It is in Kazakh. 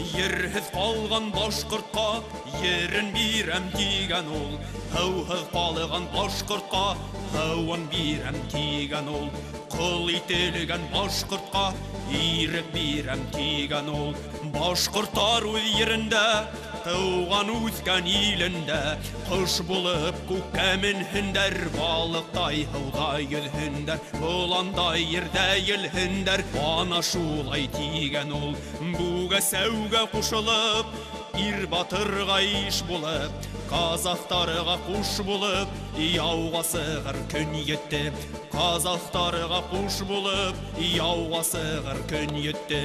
Ерһез қалған башқұртқа ерін бирәм тиген ол. Хәүһез қалған башқұртқа хәуын бирәм тиген ол. Құл ителген башқұртқа ирек бирәм тиген ол. Башқұрттар өз ерінде, туған үскен илінде, құш болып көккә менһендер, балықтай һыуға йөҙһендер, боландай ердә елһендер. Ана шулай тиген ул, бүге сәүгә ҡушылып, ир батырға иш булып, казақтарға ҡуш булып, яуға сығыр көн етте. Казақтарға ҡуш булып, яуға сығыр көн етте.